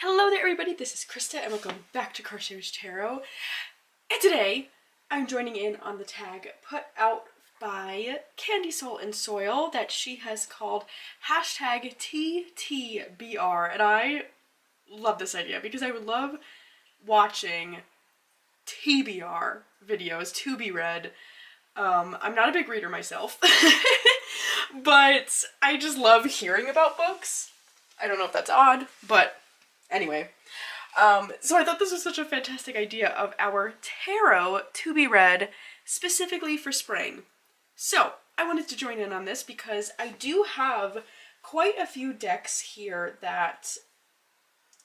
Hello there everybody, this is Krista and welcome back to Foragers Tarot. And today I'm joining in on the tag put out by Candy Soul and Soil that she has called hashtag TTBR. And I love this idea because I would love watching TBR videos, to be read. I'm not a big reader myself, but I just love hearing about books. I don't know if that's odd, but anyway. So I thought this was such a fantastic idea of our tarot to be read specifically for spring. So I wanted to join in on this because I do have quite a few decks here that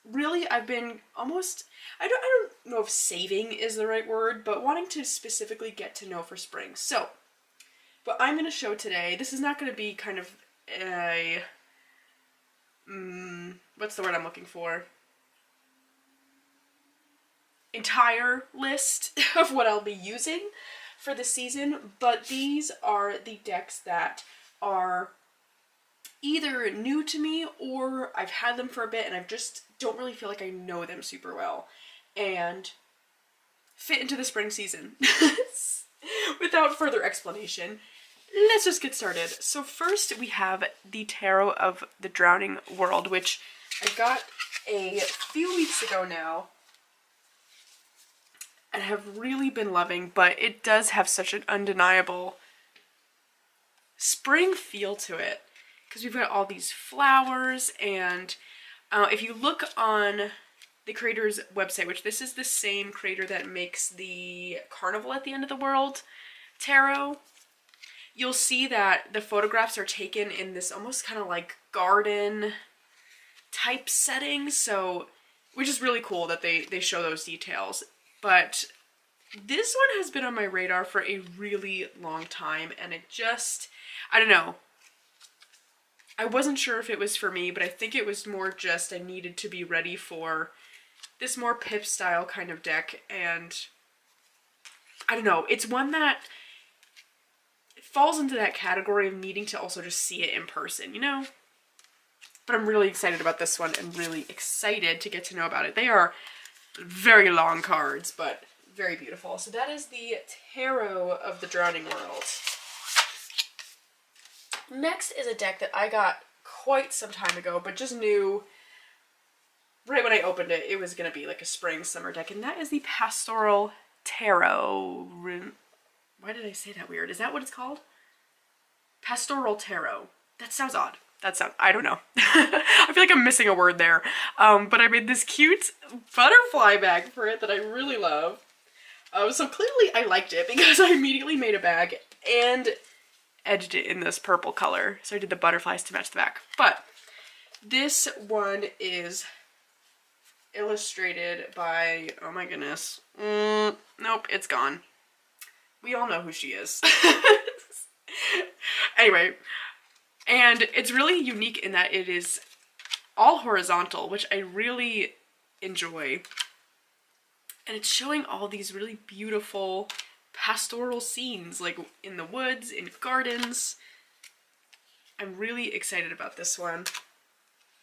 really I've been almost, I don't know if saving is the right word, but wanting to specifically get to know for spring. So what I'm going to show today, this is not going to be kind of a, what's the word I'm looking for? Entire list of what I'll be using for the season, but these are the decks that are either new to me or I've had them for a bit and I just don't really feel like I know them super well and fit into the spring season. Without further explanation, let's just get started. So first we have the Tarot of the Drowning World, which I got a few weeks ago now and have really been loving, but it does have such an undeniable spring feel to it because we've got all these flowers, and if you look on the creator's website, which this is the same creator that makes the Carnival at the End of the World tarot, you'll see that the photographs are taken in this almost kind of like garden type setting, so which is really cool that they show those details. But this one has been on my radar for a really long time, and it just, I don't know, I wasn't sure if it was for me, but I think it was more just I needed to be ready for this more pip style kind of deck, and I don't know, it's one that falls into that category of needing to also just see it in person, you know? But I'm really excited about this one and really excited to get to know about it. They are very long cards, but very beautiful. So that is the Tarot of the Drowning World. Next is a deck that I got quite some time ago, but just knew right when I opened it, it was going to be like a spring summer deck, and that is the Pastoral Tarot. Why did I say that weird? Is that what it's called? Pastoral Tarot. That sounds odd. I don't know. I feel like I'm missing a word there. But I made this cute butterfly bag for it that I really love. So clearly I liked it because I immediately made a bag and edged it in this purple color. So I did the butterflies to match the back. But this one is illustrated by, oh my goodness. Nope, it's gone. We all know who she is. Anyway. And it's really unique in that it is all horizontal, which I really enjoy. And it's showing all these really beautiful pastoral scenes, like in the woods, in gardens. I'm really excited about this one.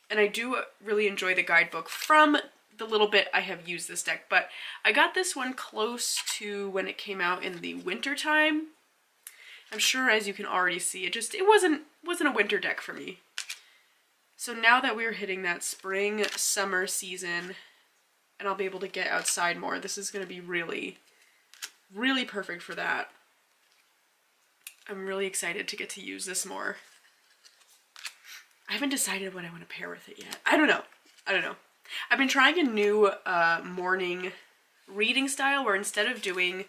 And I do really enjoy the guidebook from the little bit I have used this deck. But I got this one close to when it came out in the winter time. I'm sure, as you can already see, it wasn't a winter deck for me. So now that we're hitting that spring, summer season, and I'll be able to get outside more, this is going to be really, really perfect for that. I'm really excited to get to use this more. I haven't decided what I want to pair with it yet. I don't know. I've been trying a new morning reading style where instead of doing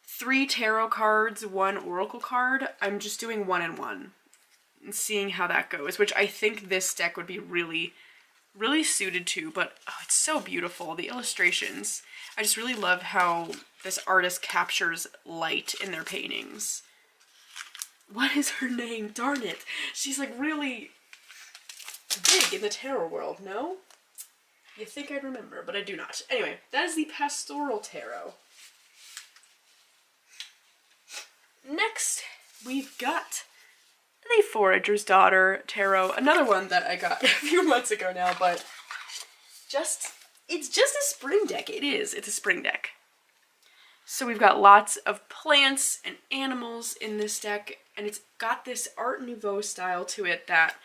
3 tarot cards, 1 oracle card, I'm just doing 1 and 1 and seeing how that goes, which I think this deck would be really, really suited to. But oh, it's so beautiful, the illustrations. I just really love how this artist captures light in their paintings. What is her name? Darn it. She's like really big in the tarot world, no? You think I'd remember, but I do not. Anyway, that is the Pastoral Tarot. Next, we've got the Foragers Daughter Tarot, another one that I got a few months ago now, but just a spring deck. It is. It's a spring deck. So we've got lots of plants and animals in this deck, and it's got this Art Nouveau style to it that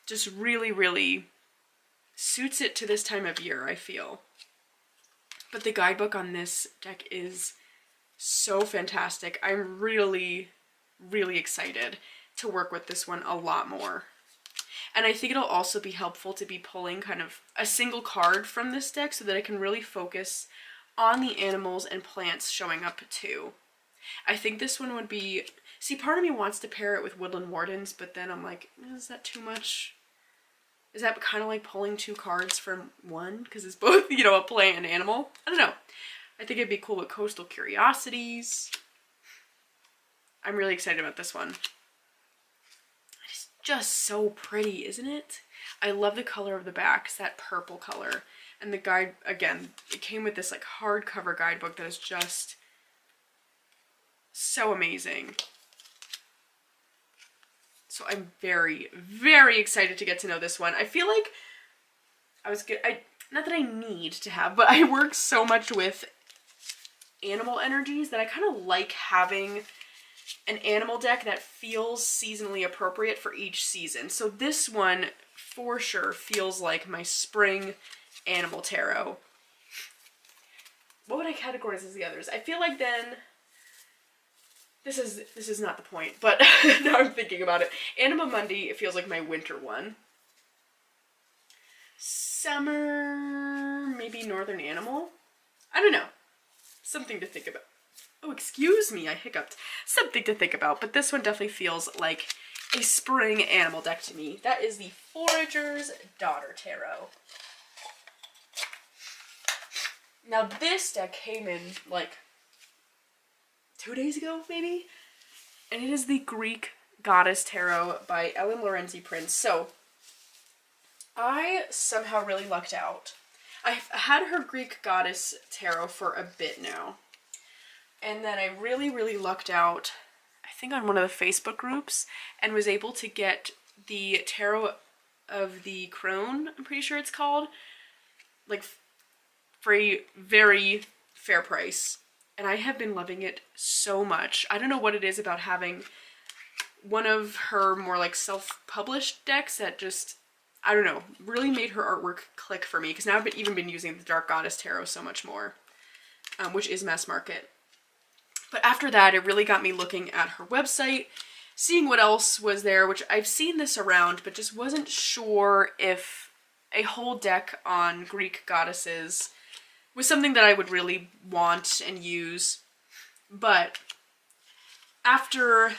just really, really suits it to this time of year, I feel. But the guidebook on this deck is so fantastic. I'm really, really excited to work with this one a lot more. And I think it'll also be helpful to be pulling kind of a single card from this deck so that I can really focus on the animals and plants showing up too. I think this one would be, see, part of me wants to pair it with Woodland Wardens, but then I'm like, is that too much? Is that kind of like pulling two cards from one? Because it's both, you know, a plant and animal. I don't know. I think it'd be cool with Coastal Curiosities. I'm really excited about this one. It's just so pretty, isn't it? I love the color of the back. It's that purple color. And the guide, again, it came with this like hardcover guidebook that is just so amazing. So I'm very, very excited to get to know this one. I feel like not that I need to have, but I work so much with animal energies that I kind of like having an animal deck that feels seasonally appropriate for each season. So this one for sure feels like my spring animal tarot. What would I categorize as the others? I feel like then this is not the point, but now I'm thinking about it. Anima Mundi, it feels like my winter one. Summer, maybe Northern Animal? I don't know. Something to think about. Oh, excuse me, I hiccuped. Something to think about, but this one definitely feels like a spring animal deck to me. That is the Foragers Daughter Tarot. Now this deck came in like 2 days ago, maybe? And it is the Greek Goddess Tarot by Ellen Lorenzi Prince. So, I somehow really lucked out. I've had her Greek Goddess Tarot for a bit now. And then I really, really lucked out, I think on one of the Facebook groups, and was able to get the Tarot of the Crone, I'm pretty sure it's called, like for a very fair price. And I have been loving it so much. I don't know what it is about having one of her more like self-published decks that just, I don't know, really made her artwork click for me. Because now I've even been using the Dark Goddess Tarot so much more, which is mass market. But after that, it really got me looking at her website, seeing what else was there, which I've seen this around, but just wasn't sure if a whole deck on Greek goddesses was something that I would really want and use. But after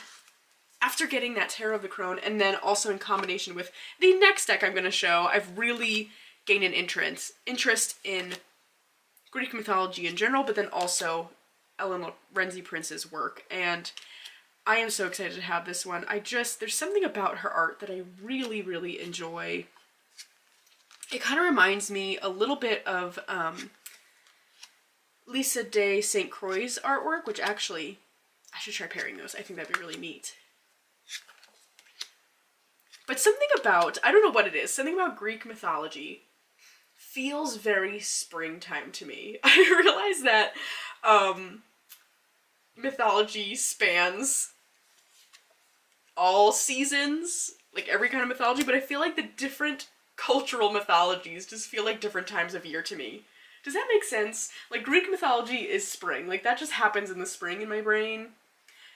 getting that Tarot of the Crone, and then also in combination with the next deck I'm going to show, I've really gained an interest in Greek mythology in general, but then also Ellen Lorenzi Prince's work. And I am so excited to have this one. There's something about her art that I really, really enjoy. It kind of reminds me a little bit of Lisa de St. Croix's artwork, which actually, I should try pairing those. I think that'd be really neat. But something about, I don't know what it is, something about Greek mythology feels very springtime to me. I realize that mythology spans all seasons, like every kind of mythology, but I feel like the different cultural mythologies just feel like different times of year to me. Does that make sense? Like Greek mythology is spring, like that just happens in the spring in my brain.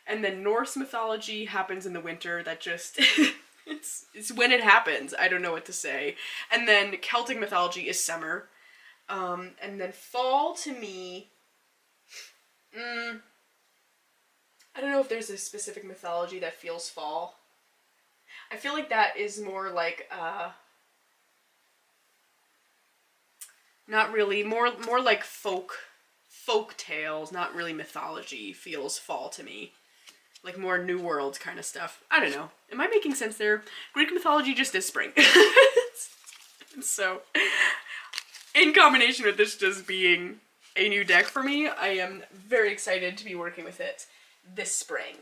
And then Norse mythology happens in the winter. That just, it's when it happens. I don't know what to say. And then Celtic mythology is summer. And then fall to me, I don't know if there's a specific mythology that feels fall. I feel like that is more like, not really, more like folk tales, not really mythology feels fall to me. Like more New World kind of stuff. I don't know. Am I making sense there? Greek mythology just is spring. So, in combination with this just being a new deck for me, I am very excited to be working with it this spring.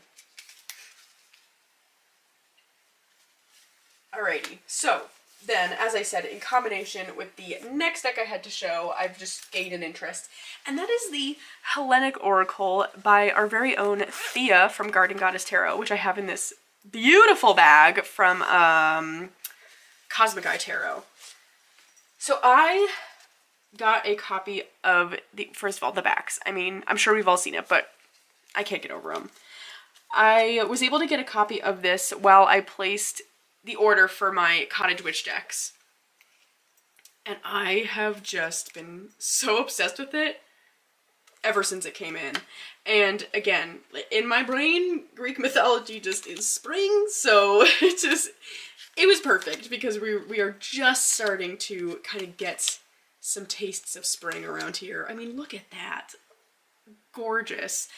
Alrighty, so then, as I said, in combination with the next deck I had to show, I've just gained an interest. And that is the Hellenic Oracle by our very own Thea from Garden Goddess Tarot, which I have in this beautiful bag from Cosmic Eye Tarot. So I got a copy of the, first of all, the backs. I mean, I'm sure we've all seen it, but I can't get over them. I was able to get a copy of this while I placed the order for my Cottage Witch decks. And I have just been so obsessed with it ever since it came in. And again, in my brain, Greek mythology just is spring, so it was perfect because we are just starting to kind of get some tastes of spring around here. I mean, look at that. Gorgeous.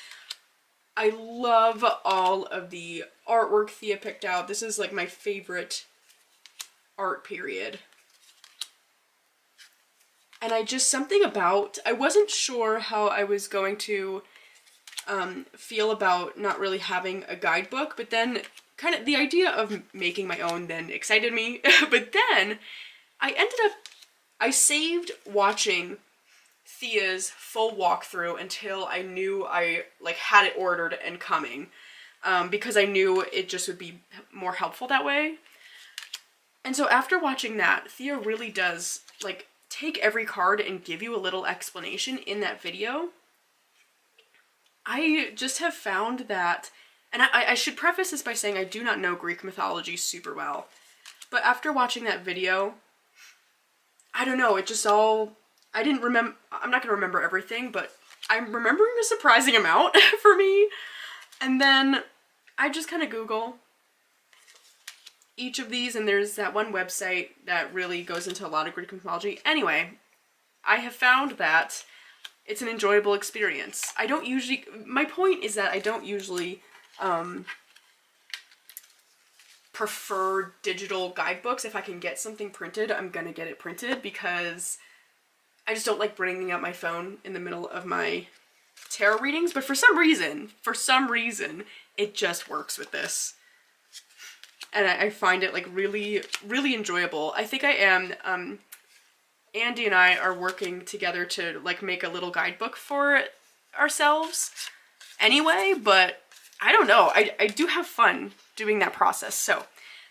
I love all of the artwork Thea picked out. This is like my favorite art period. And I just, something about, I wasn't sure how I was going to feel about not really having a guidebook, but then kind of the idea of making my own then excited me. But then I saved watching Thea's full walkthrough until I knew I like had it ordered and coming, because I knew it just would be more helpful that way. And so after watching that, Thea really does like take every card and give you a little explanation in that video. I just have found that, and I should preface this by saying I do not know Greek mythology super well, but after watching that video, I don't know, it just all, I didn't remember, I'm not going to remember everything, but I'm remembering a surprising amount for me. And then I just kind of Google each of these, and there's that one website that really goes into a lot of Greek mythology. Anyway, I have found that it's an enjoyable experience. I don't usually, my point is that I don't usually prefer digital guidebooks. If I can get something printed, I'm gonna get it printed because I just don't like bringing out my phone in the middle of my tarot readings, but for some reason, it just works with this. And I find it like really, really enjoyable. I think I am, Andy and I are working together to like make a little guidebook for ourselves anyway, but I don't know. I do have fun doing that process. So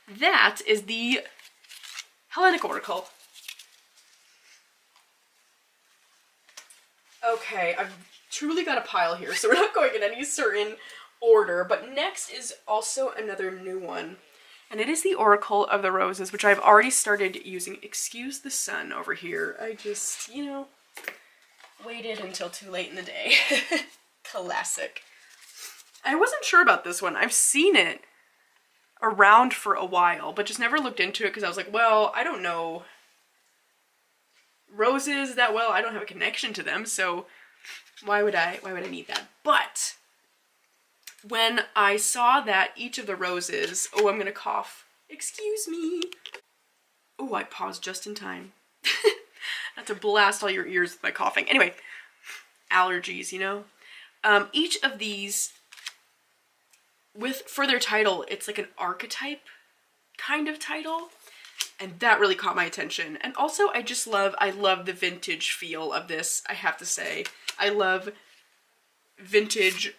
that is the Hellenic Oracle. Okay, I've truly got a pile here, so we're not going in any certain order, but next is also another new one. And it is the Oracle of the Roses, which I've already started using. Excuse the sun over here. I just, you know, waited until too late in the day. Classic. I wasn't sure about this one. I've seen it around for a while, but just never looked into it because I was like, well, I don't know roses that well. I don't have a connection to them, so why would I need that? But when I saw that each of the roses, oh, I'm gonna cough. Excuse me. Oh, I paused just in time. Not to blast all your ears with my coughing. Anyway, allergies, you know? Each of these, for their title, it's like an archetype kind of title, and that really caught my attention. And also, I love the vintage feel of this, I have to say. I love vintage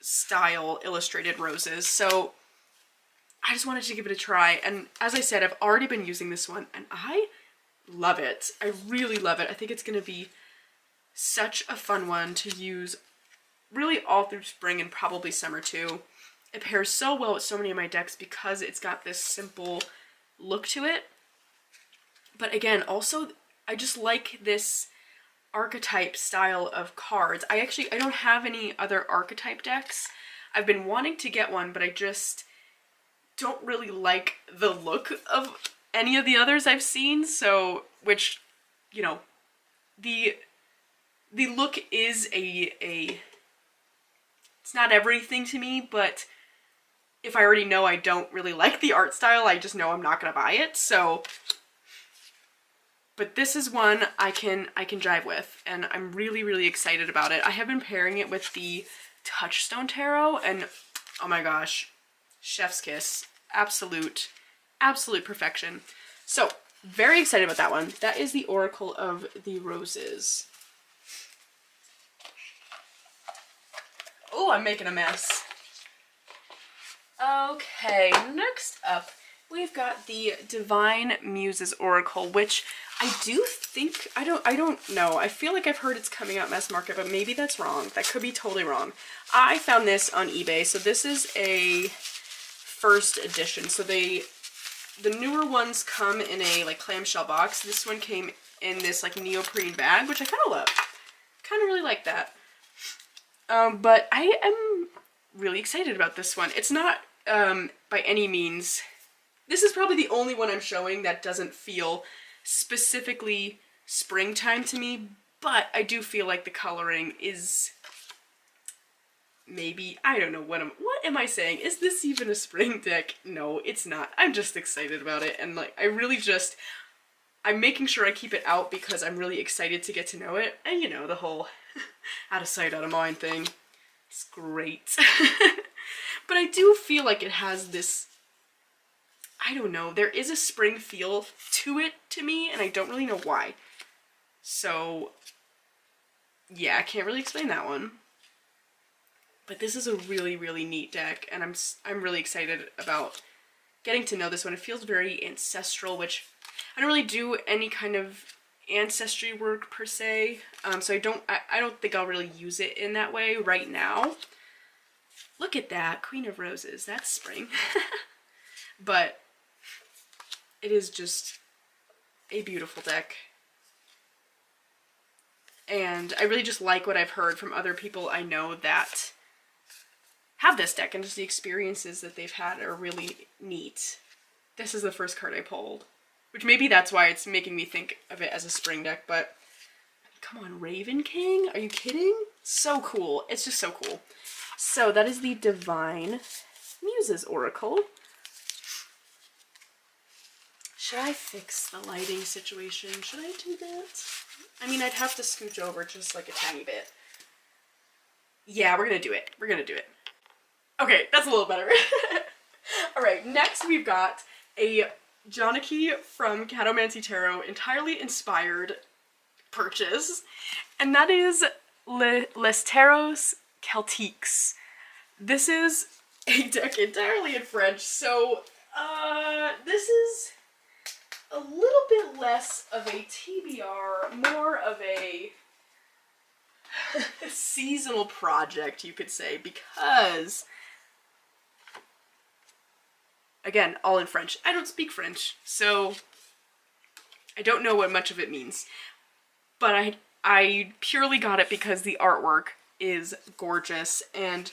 style illustrated roses, so I just wanted to give it a try. And as I said, I've already been using this one and I love it. I really love it. I think it's gonna be such a fun one to use really all through spring and probably summer too. It pairs so well with so many of my decks because it's got this simple look to it. But again, also I just like this archetype style of cards. I don't have any other archetype decks. I've been wanting to get one, but I just don't really like the look of any of the others I've seen. So, which, you know, the look is it's not everything to me, but if I already know I don't really like the art style, I just know I'm not gonna buy it. So, but this is one I can jive with, and I'm really, really excited about it. I have been pairing it with the Touchstone Tarot, and oh my gosh, chef's kiss. Absolute perfection. So very excited about that one. That is the Oracle of the Roses. Oh, I'm making a mess. Okay, next up, we've got the Divine Muses Oracle, which I do think, I don't know. I feel like I've heard it's coming out mass market, but maybe that's wrong. That could be totally wrong. I found this on eBay. So this is a first edition. So the newer ones come in a like clamshell box. This one came in this like neoprene bag, which I kind of love. Kind of really like that. But I am really excited about this one. It's not by any means, this is probably the only one I'm showing that doesn't feel specifically springtime to me, but I do feel like the coloring is maybe, I don't know, what am I saying? Is this even a spring deck? No, it's not. I'm just excited about it, and like I'm making sure I keep it out because I'm really excited to get to know it, and you know, the whole out of sight, out of mind thing. It's great. But I do feel like it has this, I don't know, there is a spring feel to it to me, and I don't really know why. So, yeah, I can't really explain that one. But this is a really, really neat deck, and I'm really excited about getting to know this one. It feels very ancestral, which I don't really do any kind of ancestry work per se, so I don't think I'll really use it in that way right now. Look at that, Queen of Roses, that's spring. But it is just a beautiful deck. And I really just like what I've heard from other people I know that have this deck, and just the experiences that they've had are really neat. This is the first card I pulled, which maybe that's why it's making me think of it as a spring deck, but come on, Raven King? Are you kidding? So cool. It's just so cool. So that is the Divine Muses Oracle. Should I fix the lighting situation? Should I do that? I mean, I'd have to scooch over just like a tiny bit. Yeah, we're gonna do it. We're gonna do it. Okay, that's a little better. Alright, next we've got a Janaki from Catomancy Tarot entirely inspired purchase, and that is Listeros Celtics. This is a deck entirely in French, so this is a little bit less of a TBR, more of a seasonal project, you could say, because, again, all in French. I don't speak French, so I don't know what much of it means, but I purely got it because the artwork is gorgeous, and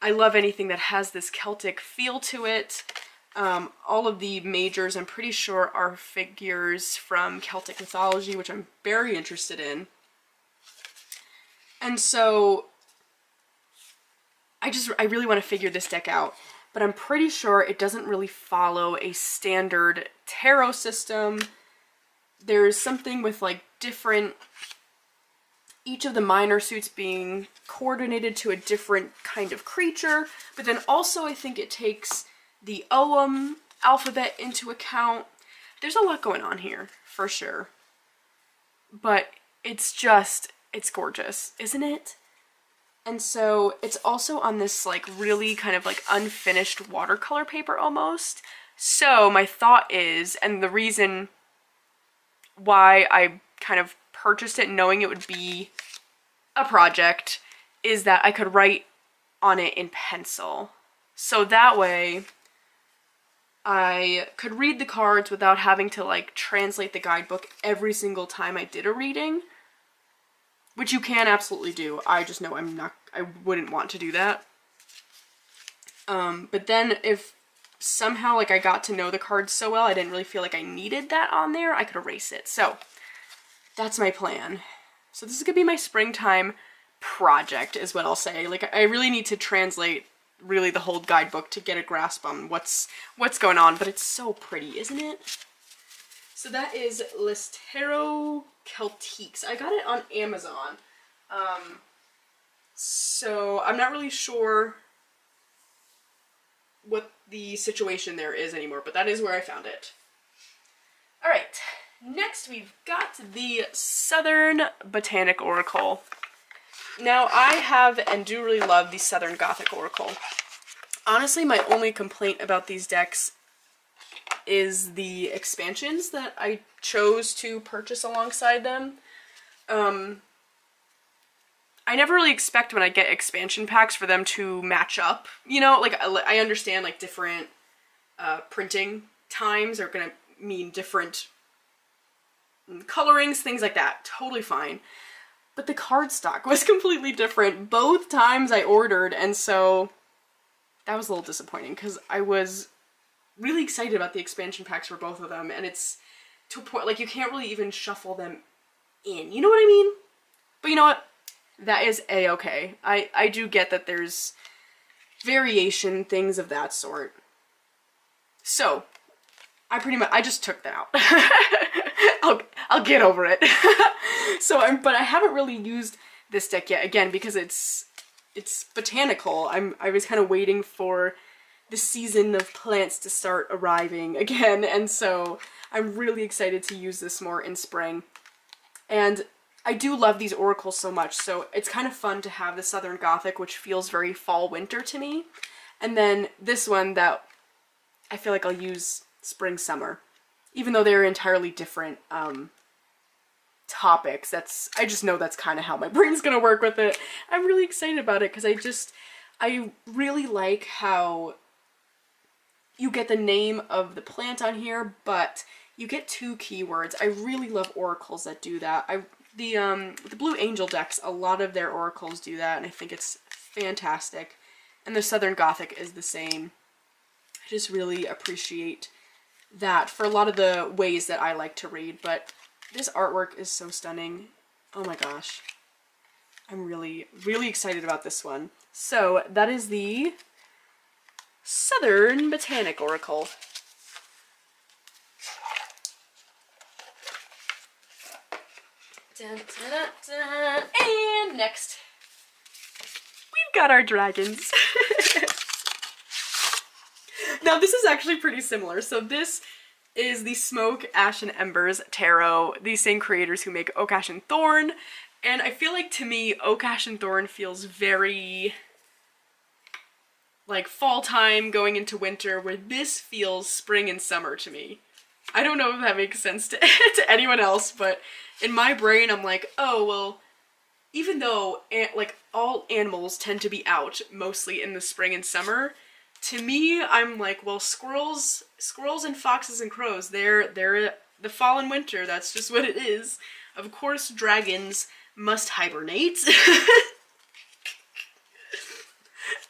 I love anything that has this Celtic feel to it. All of the majors, I'm pretty sure, are figures from Celtic mythology, which I'm very interested in. And so I really want to figure this deck out, but I'm pretty sure it doesn't really follow a standard tarot system. There's something with like different, each of the minor suits being coordinated to a different kind of creature, but then also I think it takes the Ogham alphabet into account. There's a lot going on here, for sure. But it's gorgeous, isn't it? And so it's also on this like really kind of like unfinished watercolor paper almost. So my thought is, and the reason why I kind of purchased it knowing it would be a project, is that I could write on it in pencil. So that way I could read the cards without having to like translate the guidebook every single time I did a reading, which you can absolutely do. I just know I wouldn't want to do that. But then if somehow like I got to know the cards so well I didn't really feel like I needed that on there, I could erase it. So that's my plan. So this is gonna be my springtime project, is what I'll say. Like, I really need to translate really the whole guidebook to get a grasp on what's going on, but it's so pretty, isn't it? So that is Listeros Celtics. I got it on Amazon. So I'm not really sure what the situation there is anymore, but that is where I found it. Alright, next we've got the Southern Botanic Oracle. Now, I have and do really love the Southern Gothic Oracle. Honestly, my only complaint about these decks is the expansions that I chose to purchase alongside them. I never really expect when I get expansion packs for them to match up. You know, like, I understand, like, different printing times are gonna mean different colorings, things like that. Totally fine. But the cardstock was completely different both times I ordered, and so that was a little disappointing because I was really excited about the expansion packs for both of them, and it's to a point, like, you can't really even shuffle them in. You know what I mean? But you know what? That is a-okay. I do get that there's variation, things of that sort. So, I just took that out. I'll get over it. So, but I haven't really used this deck yet, again, because it's botanical. I was kind of waiting for the season of plants to start arriving again, and so I'm really excited to use this more in spring. And I do love these oracles so much, so it's kind of fun to have the Southern Gothic, which feels very fall-winter to me, and then this one that I feel like I'll use spring-summer, even though they're entirely different topics. I just know that's kind of how my brain's gonna work with it. I'm really excited about it because I really like how you get the name of the plant on here, but you get 2 keywords. I really love oracles that do that. The Blue Angel decks, a lot of their oracles do that, and I think it's fantastic. And the Southern Gothic is the same. I just really appreciate that for a lot of the ways that I like to read, but this artwork is so stunning. Oh my gosh. I'm really, really excited about this one. So that is the Southern Botanic Oracle. Dun, dun, dun, dun. And next, we've got our dragons. Now this is actually pretty similar. So this is the Smoke, Ash, and Embers Tarot, the same creators who make Oak, Ash, and Thorn. And I feel like, to me, Oak, Ash, and Thorn feels very like fall time going into winter, where this feels spring and summer to me. I don't know if that makes sense to, to anyone else, but in my brain I'm like, oh, well, even though like all animals tend to be out mostly in the spring and summer, to me I'm like, well, squirrels and foxes and crows, they're the fall and winter, that's just what it is. Of course dragons must hibernate.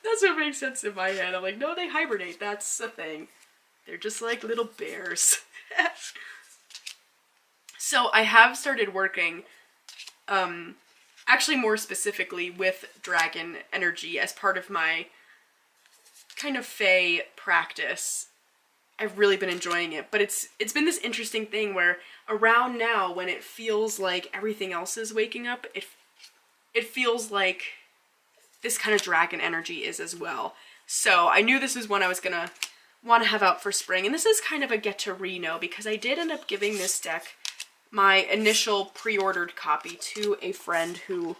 That's what makes sense in my head. I'm like, no, they hibernate, that's a thing. They're just like little bears. So I have started working, actually more specifically with dragon energy as part of my kind of fae practice. I've really been enjoying it, but it's been this interesting thing where around now, when it feels like everything else is waking up, it feels like this kind of dragon energy is as well. So I knew this was one I was gonna want to have out for spring, and this is kind of a get to re-know because I did end up giving this deck, my initial pre-ordered copy, to a friend who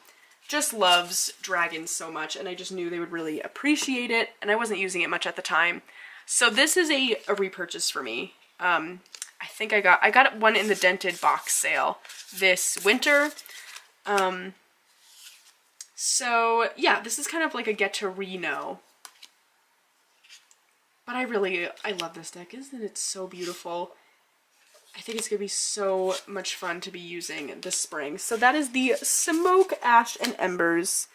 just loves dragons so much, and I just knew they would really appreciate it, and I wasn't using it much at the time. So this is a repurchase for me. I think I got one in the dented box sale this winter. So yeah, this is kind of like a get to re-know. But I love this deck. Isn't it so beautiful? I think it's going to be so much fun to be using this spring. So that is the Smoke, Ash, and Embers.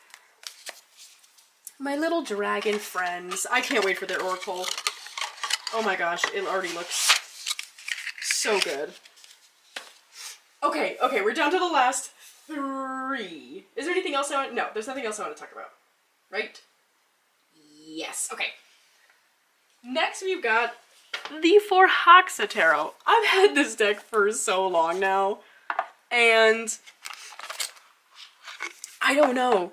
My little dragon friends. I can't wait for their oracle. Oh my gosh, it already looks so good. Okay, we're down to the last 3. Is there anything else I want? No, there's nothing else I want to talk about. Right? Yes, okay. Next we've got the Hawksa Tarot. I've had this deck for so long now, and I don't know.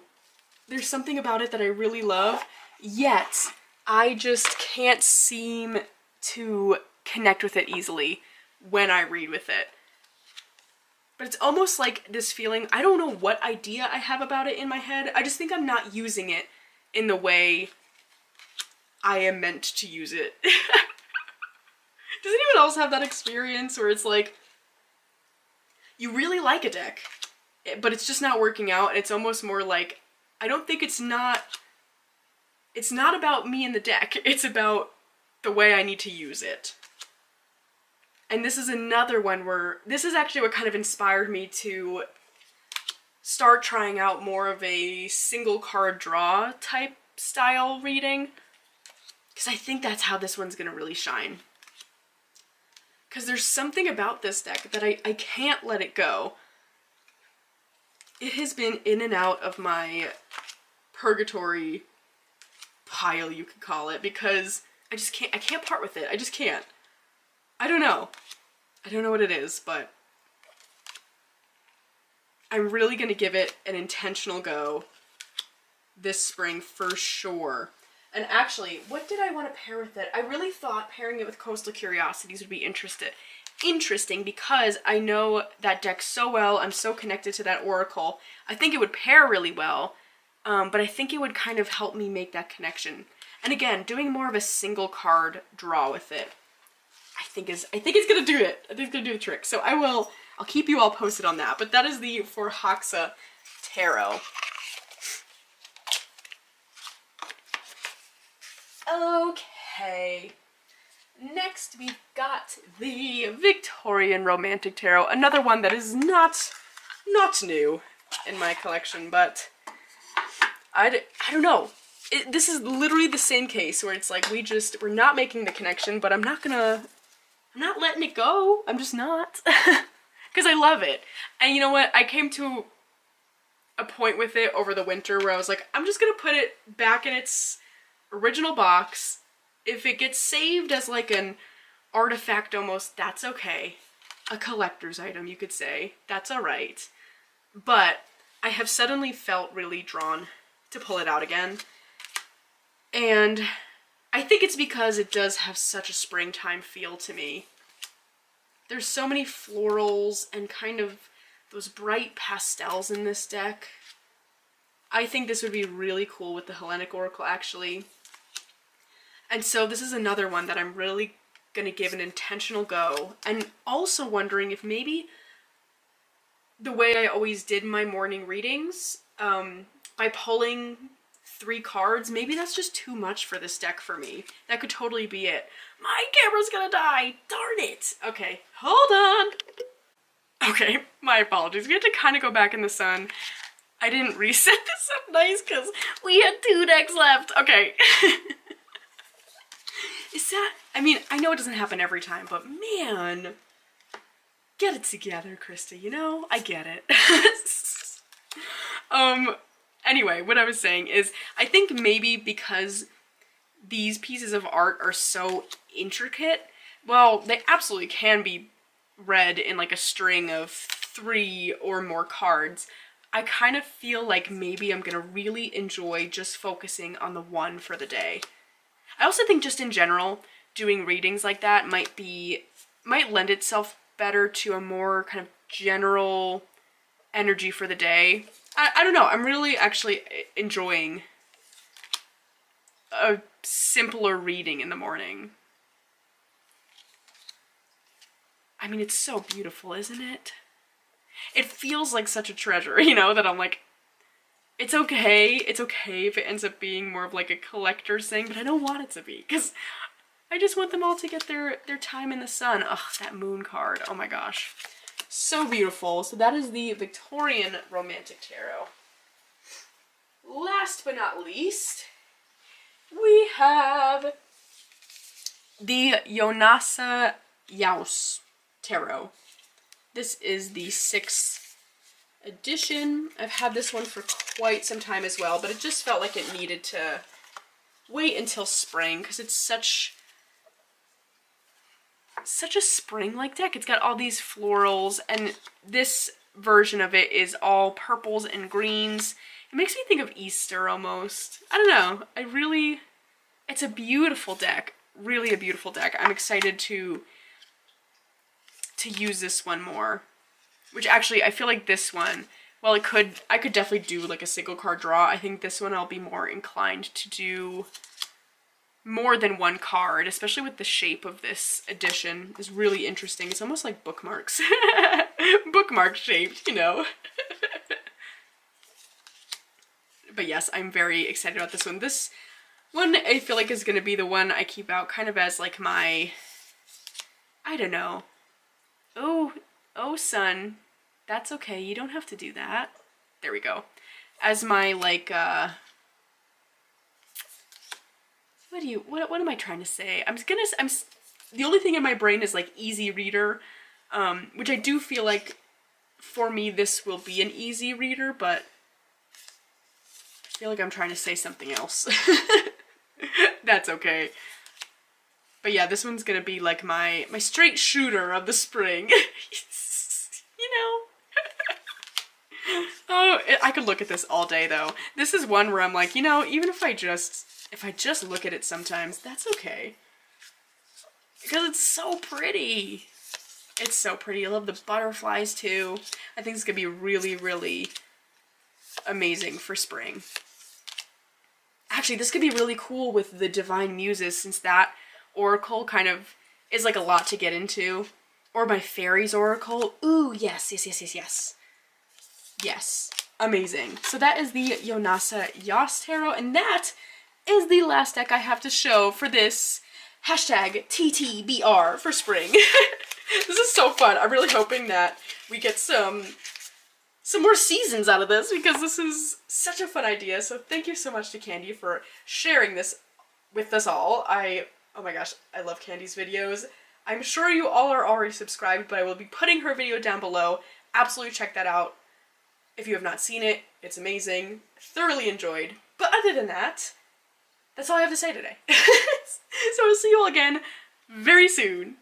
There's something about it that I really love, yet I just can't seem to connect with it easily. when I read with it. But it's almost like this feeling, I don't know what idea I have about it in my head. I just think I'm not using it in the way I am meant to use it. Does anyone else have that experience where it's like, you really like a deck, but it's just not working out, and it's almost more like, I don't think it's not about me and the deck, it's about the way I need to use it. And this is another one where, this is actually what kind of inspired me to start trying out more of a single card draw type style reading, because I think that's how this one's gonna really shine. Because there's something about this deck that I can't let it go. It has been in and out of my purgatory pile, you could call it, because I can't part with it. I just can't. I don't know. I don't know what it is, but I'm really gonna give it an intentional go this spring for sure. And actually, what did I want to pair with it? I really thought pairing it with Coastal Curiosities would be interesting because I know that deck so well. I'm so connected to that Oracle. I think it would pair really well, but I think it would kind of help me make that connection. And again, doing more of a single card draw with it, I think it's gonna do it. I think it's gonna do the trick. So I'll keep you all posted on that. But that is the For Hawksa Tarot. Okay, next we've got the Victorian Romantic Tarot, another one that is not new in my collection, but I don't know. This is literally the same case where it's like we're not making the connection, but I'm not letting it go. I'm just not, because I love it. And you know what? I came to a point with it over the winter where I was like, I'm just gonna put it back in its original box. If it gets saved as like an artifact almost, that's okay. A collector's item, you could say. That's alright. But I have suddenly felt really drawn to pull it out again. And I think it's because it does have such a springtime feel to me. There's so many florals and kind of those bright pastels in this deck. I think this would be really cool with the Hellenic Oracle, actually. And so this is another one that I'm really going to give an intentional go. And also wondering if maybe the way I always did my morning readings, by pulling 3 cards, maybe that's just too much for this deck for me. That could totally be it. My camera's gonna die! Darn it! Okay, hold on! Okay, my apologies. We had to kind of go back in the sun. I didn't reset this up nice because we had 2 decks left. Okay. Is that, I mean, I know it doesn't happen every time, but man, get it together, Krista, you know? I get it. Anyway, what I was saying is, I think maybe because these pieces of art are so intricate, well, they absolutely can be read in like a string of 3 or more cards. I kind of feel like maybe I'm gonna really enjoy just focusing on the one for the day. I also think just in general, doing readings like that might lend itself better to a more kind of general energy for the day. I don't know, I'm really actually enjoying a simpler reading in the morning. I mean, it's so beautiful, isn't it? It feels like such a treasure, you know, that I'm like, it's okay if it ends up being more of like a collector's thing, but I don't want it to be, because I just want them all to get their time in the sun. Ugh, that moon card, oh my gosh. So beautiful. So that is the Victorian Romantic Tarot. Last but not least, we have the Yonasa Yaus Tarot. This is the 6th edition. I've had this one for quite some time as well, but it just felt like it needed to wait until spring because it's such a spring-like deck. It's got all these florals, and this version of it is all purples and greens. It makes me think of Easter almost. I don't know. It's a beautiful deck. Really a beautiful deck. I'm excited to to use this one more. Which actually, I feel like this one, well, I could definitely do like a single card draw. I think this one I'll be more inclined to do more than one card, especially with the shape of this edition. It's really interesting. It's almost like bookmarks. Bookmark shaped, you know. But yes, I'm very excited about this one. This one I feel like is going to be the one I keep out kind of as like my, I don't know. Oh son, that's okay. You don't have to do that. There we go. As my like, what am I trying to say? The only thing in my brain is like easy reader, which I do feel like for me this will be an easy reader, but I feel like I'm trying to say something else. That's okay. But yeah, this one's gonna be like my straight shooter of the spring. You know? Oh, I could look at this all day though. This is one where I'm like, you know, even if I just look at it sometimes, that's okay. Because it's so pretty. It's so pretty. I love the butterflies too. I think it's gonna be really, really amazing for spring. Actually, this could be really cool with the Divine Muses, since that oracle kind of is like a lot to get into. Or my Fairies oracle. Ooh, yes, yes, yes, yes, yes. Yes, amazing. So that is the Yonasa Yaus Tarot, and that is the last deck I have to show for this hashtag TTBR for spring. This is so fun. I'm really hoping that we get some more seasons out of this, because this is such a fun idea. So thank you so much to Candy for sharing this with us all. Oh my gosh, I love Candy's videos. I'm sure you all are already subscribed, but I will be putting her video down below. Absolutely check that out. If you have not seen it, it's amazing. Thoroughly enjoyed. But other than that, that's all I have to say today. So I'll see you all again very soon.